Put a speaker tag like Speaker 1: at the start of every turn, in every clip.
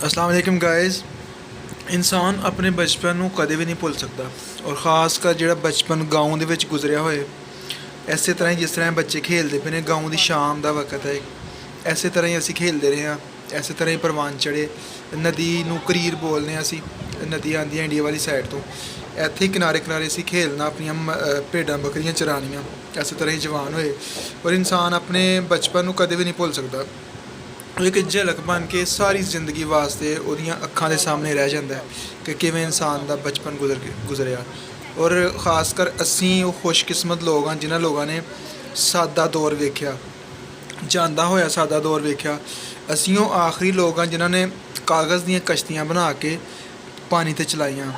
Speaker 1: अस्सलाम वालेकुम गाइस। इंसान अपने बचपन ਨੂੰ ਕਦੇ ਵੀ ਨਹੀਂ ਭੁੱਲ ਸਕਦਾ ਔਰ ਖਾਸ ਕਰ ਜਿਹੜਾ ਬਚਪਨ ਗਾਉਂ ਦੇ ਵਿੱਚ ਗੁਜ਼ਰਿਆ ਹੋਏ। ਇਸੇ ਤਰ੍ਹਾਂ ਹੀ ਜਿਸ ਤਰ੍ਹਾਂ ਬੱਚੇ ਖੇਡਦੇ ਪਏ ਨੇ, ਗਾਉਂ ਦੀ ਸ਼ਾਮ ਦਾ ਵਕਤ ਹੈ, ਇਸੇ ਤਰ੍ਹਾਂ ਹੀ ਅਸੀਂ ਖੇਡਦੇ ਰਹੇ ਹਾਂ। ਇਸੇ ਤਰ੍ਹਾਂ ਹੀ ਪ੍ਰਵਾਨ ਚੜ੍ਹੇ। ਨਦੀ ਨੂੰ ਕਰੀਰ ਬੋਲਦੇ ਹਾਂ ਅਸੀਂ। ਨਦੀ ਆਉਂਦੀ ਹੈ ਇੰਡੀਆ ਵਾਲੀ ਸਾਈਡ ਤੋਂ। ਇੱਥੇ ਕਿਨਾਰੇ ਕਿਨਾਰੇ ਅਸੀਂ ਖੇਡਣਾ, ਆਪਣੀਆਂ ਭੇਡਾਂ ਬੱਕਰੀਆਂ ਚਰਾਉਣੀਆਂ। ਇਸੇ ਤਰ੍ਹਾਂ ਹੀ ਜਵਾਨ ਹੋਏ ਔਰ ਇਨਸਾਨ ਆਪਣੇ ਬਚਪਨ ਨੂੰ ਕਦੇ ਵੀ ਨਹੀਂ ਭੁੱਲ ਸਕਦਾ। ਇੱਕ ਝਲਕ ਬਣ ਕੇ ਸਾਰੀ ਜ਼ਿੰਦਗੀ ਵਾਸਤੇ ਉਹਦੀਆਂ ਅੱਖਾਂ ਦੇ ਸਾਹਮਣੇ ਰਹਿ ਜਾਂਦਾ ਹੈ ਕਿ ਕਿਵੇਂ ਇਨਸਾਨ ਦਾ ਬਚਪਨ ਗੁਜ਼ਰਿਆ। ਔਰ ਖ਼ਾਸ ਕਰ ਅਸੀਂ ਉਹ ਖੁਸ਼ਕਿਸਮਤ ਲੋਕ ਹਾਂ ਜਿਨ੍ਹਾਂ ਲੋਕਾਂ ਨੇ ਸਾਦਾ ਦੌਰ ਵੇਖਿਆ, ਜਾਂਦਾ ਹੋਇਆ ਸਾਦਾ ਦੌਰ ਵੇਖਿਆ। ਅਸੀਂ ਉਹ ਆਖਰੀ ਲੋਕ ਹਾਂ ਜਿਨ੍ਹਾਂ ਨੇ ਕਾਗਜ਼ ਦੀਆਂ ਕਸ਼ਤੀਆਂ ਬਣਾ ਕੇ ਪਾਣੀ 'ਤੇ ਚਲਾਈਆਂ।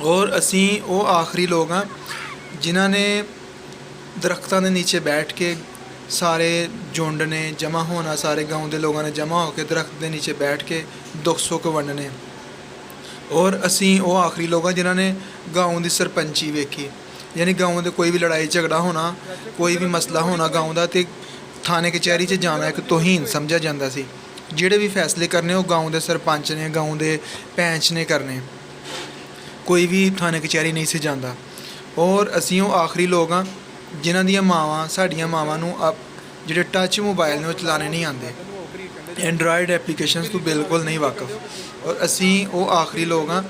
Speaker 1: ਔਰ ਅਸੀਂ ਉਹ ਆਖਰੀ ਲੋਕ ਹਾਂ ਜਿਨ੍ਹਾਂ ਨੇ ਦਰਖਤਾਂ ਦੇ ਨੀਚੇ ਬੈਠ ਕੇ ਸਾਰੇ ਝੁੰਡ ਨੇ ਜਮ੍ਹਾਂ ਹੋਣਾ, ਸਾਰੇ ਗਾँव ਦੇ ਲੋਕਾਂ ਨੇ ਜਮ੍ਹਾਂ ਹੋ ਕੇ ਦਰਖਤ ਦੇ ਨੀਚੇ ਬੈਠ ਕੇ ਦੁੱਖ ਸੁੱਖ ਵੰਡਣੇ। ਔਰ ਅਸੀਂ ਉਹ ਆਖਰੀ ਲੋਕ ਹਾਂ ਜਿਨ੍ਹਾਂ ਨੇ ਗਾँव ਦੀ ਸਰਪੰਚੀ ਵੇਖੀ। ਯਾਨੀ ਗਾँव ਦੇ ਕੋਈ ਵੀ ਲੜਾਈ ਝਗੜਾ ਹੋਣਾ, ਕੋਈ ਵੀ ਮਸਲਾ ਹੋਣਾ ਗਾँव ਦਾ, ਤੇ ਥਾਣੇ ਕਚਹਿਰੀ 'ਚ ਜਾਣਾ ਇੱਕ ਤੋਹੀਨ ਸਮਝਿਆ ਜਾਂਦਾ ਸੀ। ਜਿਹੜੇ ਵੀ ਫੈਸਲੇ ਕਰਨੇ ਉਹ ਗਾँव ਦੇ ਸਰਪੰਚ ਨੇ, ਗਾँव ਦੇ ਪੈਂਚ ਨੇ ਕਰਨੇ। ਕੋਈ ਵੀ ਥਾਣੇ ਕਚਹਿਰੀ ਨਹੀਂ ਸੀ ਜਾਂਦਾ। ਔਰ ਅਸੀਂ ਉਹ ਆਖਰੀ ਲੋਕ ਹਾਂ ਜਿਨ੍ਹਾਂ ਦੀਆਂ ਮਾਵਾਂ, ਸਾਡੀਆਂ ਮਾਵਾਂ ਨੂੰ ਜਿਹੜੇ ਟੱਚ ਮੋਬਾਈਲ ਨੇ ਉਹ ਚਲਾਉਣੇ ਨਹੀਂ ਆਉਂਦੇ, ਐਂਡਰਾਇਡ ਐਪਲੀਕੇਸ਼ਨਸ ਤੋਂ ਬਿਲਕੁਲ ਨਹੀਂ ਵਾਕਫ। ਔਰ ਅਸੀਂ ਉਹ ਆਖਰੀ ਲੋਕ ਹਾਂ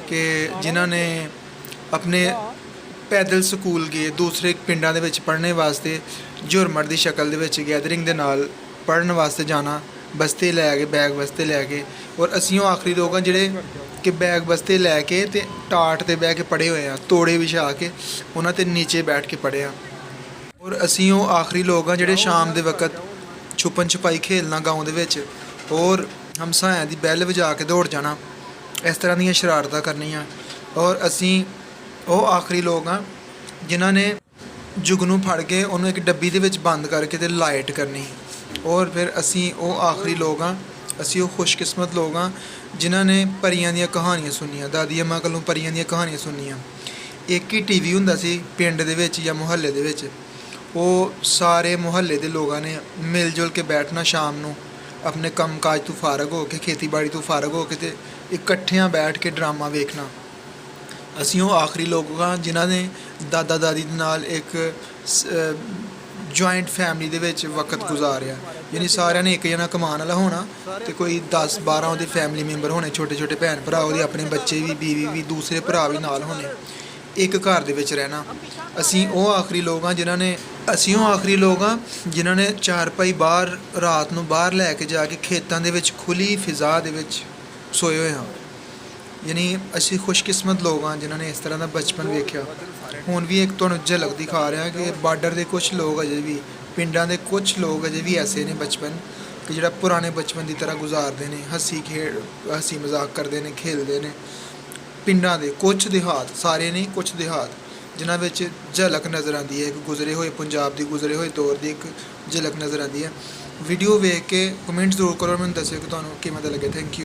Speaker 1: ਕਿ ਜਿਨ੍ਹਾਂ ਨੇ ਆਪਣੇ ਪੈਦਲ ਸਕੂਲ ਗਏ, ਦੂਸਰੇ ਪਿੰਡਾਂ ਦੇ ਵਿੱਚ ਪੜ੍ਹਨੇ ਵਾਸਤੇ, ਝੁਰਮਟ ਦੀ ਸ਼ਕਲ ਦੇ ਵਿੱਚ ਗੈਦਰਿੰਗ ਦੇ ਨਾਲ ਪੜ੍ਹਨ ਵਾਸਤੇ ਜਾਣਾ, ਬਸਤੇ ਲੈ ਕੇ, ਬੈਗ ਬਸਤੇ ਲੈ ਕੇ। ਔਰ ਅਸੀਂ ਉਹ ਆਖਰੀ ਲੋਕ ਹਾਂ ਜਿਹੜੇ ਕਿ ਬੈਗ ਬਸਤੇ ਲੈ ਕੇ ਅਤੇ ਟਾਟ 'ਤੇ ਬਹਿ ਕੇ ਪੜ੍ਹੇ ਹੋਏ ਆ, ਤੋੜੇ ਵਿਛਾ ਕੇ ਉਹਨਾਂ 'ਤੇ ਨੀਚੇ ਬੈਠ ਕੇ ਪੜ੍ਹੇ ਆ। ਔਰ ਅਸੀਂ ਉਹ ਆਖਰੀ ਲੋਕ ਹਾਂ ਜਿਹੜੇ ਸ਼ਾਮ ਦੇ ਵਕਤ ਛੁਪਨ ਛੁਪਾਈ ਖੇਡਣਾ ਗਾँव ਦੇ ਵਿੱਚ, ਔਰ ਹਮਸਾਇਆਂ ਦੀ ਬੈਲ ਵਜਾ ਕੇ ਦੌੜ ਜਾਣਾ, ਇਸ ਤਰ੍ਹਾਂ ਦੀਆਂ ਸ਼ਰਾਰਤਾਂ ਕਰਨੀਆਂ। ਔਰ ਅਸੀਂ ਉਹ ਆਖਰੀ ਲੋਕ ਹਾਂ ਜਿਨ੍ਹਾਂ ਨੇ ਜੁਗਨੂੰ ਫੜ ਕੇ ਉਹਨੂੰ ਇੱਕ ਡੱਬੀ ਦੇ ਵਿੱਚ ਬੰਦ ਕਰਕੇ ਤੇ ਲਾਈਟ ਕਰਨੀ। ਔਰ ਫਿਰ ਅਸੀਂ ਉਹ ਆਖਰੀ ਲੋਕ ਹਾਂ, ਅਸੀਂ ਉਹ ਖੁਸ਼ਕਿਸਮਤ ਲੋਕ ਹਾਂ ਜਿਨ੍ਹਾਂ ਨੇ ਪਰੀਆਂ ਦੀਆਂ ਕਹਾਣੀਆਂ ਸੁਣੀਆਂ, ਦਾਦੀ ਅੰਮਾਂ ਕੋਲੋਂ ਪਰੀਆਂ ਦੀਆਂ ਕਹਾਣੀਆਂ ਸੁਣੀਆਂ। ਇੱਕ ਹੀ TV ਹੁੰਦਾ ਸੀ ਪਿੰਡ ਦੇ ਵਿੱਚ ਜਾਂ ਮੁਹੱਲੇ ਦੇ ਵਿੱਚ, ਉਹ ਸਾਰੇ ਮੁਹੱਲੇ ਦੇ ਲੋਕਾਂ ਨੇ ਮਿਲ ਜੁਲ ਕੇ ਬੈਠਣਾ ਸ਼ਾਮ ਨੂੰ, ਆਪਣੇ ਕੰਮ ਕਾਜ ਤੋਂ ਫਾਰਗ ਹੋ ਕੇ, ਖੇਤੀਬਾੜੀ ਤੋਂ ਫਾਰਗ ਹੋ ਕੇ, ਤੇ ਇਕੱਠਿਆਂ ਬੈਠ ਕੇ ਡਰਾਮਾ ਵੇਖਣਾ। ਅਸੀਂ ਉਹ ਆਖਰੀ ਲੋਕ ਹਾਂ ਜਿਨ੍ਹਾਂ ਨੇ ਦਾਦਾ ਦਾਦੀ ਦੇ ਨਾਲ ਇੱਕ ਜੁਆਇੰਟ ਫੈਮਿਲੀ ਦੇ ਵਿੱਚ ਵਕਤ ਗੁਜ਼ਾਰਿਆ। ਯਾਨੀ ਸਾਰਿਆਂ ਨੇ ਇੱਕ ਜਣਾ ਕਮਾਉਣ ਵਾਲਾ ਹੋਣਾ ਅਤੇ ਕੋਈ 10-12 ਉਹਦੇ ਫੈਮਿਲੀ ਮੈਂਬਰ ਹੋਣੇ, ਛੋਟੇ ਛੋਟੇ ਭੈਣ ਭਰਾ, ਉਹਦੇ ਆਪਣੇ ਬੱਚੇ ਵੀ, ਬੀਵੀ ਵੀ, ਦੂਸਰੇ ਭਰਾ ਵੀ ਨਾਲ ਹੋਣੇ, ਇੱਕ ਘਰ ਦੇ ਵਿੱਚ ਰਹਿਣਾ। ਅਸੀਂ ਉਹ ਆਖਰੀ ਲੋਕ ਹਾਂ ਜਿਨ੍ਹਾਂ ਨੇ ਚਾਰਪਾਈ ਬਾਹਰ ਰਾਤ ਨੂੰ ਬਾਹਰ ਲੈ ਕੇ ਜਾ ਕੇ ਖੇਤਾਂ ਦੇ ਵਿੱਚ ਖੁੱਲ੍ਹੀ ਫਿਜ਼ਾ ਦੇ ਵਿੱਚ ਸੋਏ ਹੋਏ ਹਾਂ। ਯਾਨੀ ਅਸੀਂ ਖੁਸ਼ਕਿਸਮਤ ਲੋਕ ਹਾਂ ਜਿਨ੍ਹਾਂ ਨੇ ਇਸ ਤਰ੍ਹਾਂ ਦਾ ਬਚਪਨ ਵੇਖਿਆ। ਹੁਣ ਵੀ ਇੱਕ ਤੁਹਾਨੂੰ ਝਲਕ ਦਿਖਾ ਰਿਹਾ ਕਿ ਬਾਰਡਰ ਦੇ ਕੁਝ ਲੋਕ ਅਜੇ ਵੀ, ਪਿੰਡਾਂ ਦੇ ਕੁਝ ਲੋਕ ਅਜੇ ਵੀ ਐਸੇ ਨੇ ਬਚਪਨ ਕਿ ਜਿਹੜਾ ਪੁਰਾਣੇ ਬਚਪਨ ਦੀ ਤਰ੍ਹਾਂ ਗੁਜ਼ਾਰਦੇ ਨੇ, ਹੱਸੀ ਮਜ਼ਾਕ ਕਰਦੇ ਨੇ, ਖੇਡਦੇ ਨੇ। ਪਿੰਡਾਂ ਦੇ ਕੁਝ ਦਿਹਾਤ, ਸਾਰੇ ਨਹੀਂ, ਕੁਝ ਦਿਹਾਤ ਜਿਨ੍ਹਾਂ ਵਿੱਚ ਝਲਕ ਨਜ਼ਰ ਆਉਂਦੀ ਹੈ, ਇੱਕ ਗੁਜ਼ਰੇ ਹੋਏ ਪੰਜਾਬ ਦੀ, ਗੁਜ਼ਰੇ ਹੋਏ ਦੌਰ ਦੀ ਇੱਕ ਝਲਕ ਨਜ਼ਰ ਆਉਂਦੀ ਹੈ। ਵੀਡੀਓ ਵੇਖ ਕੇ ਕਮੈਂਟ ਜ਼ਰੂਰ ਕਰੋ, ਮੈਨੂੰ ਦੱਸਿਓ ਕਿ ਤੁਹਾਨੂੰ ਕਿਵੇਂ ਦਾ ਲੱਗੇ। Thank you.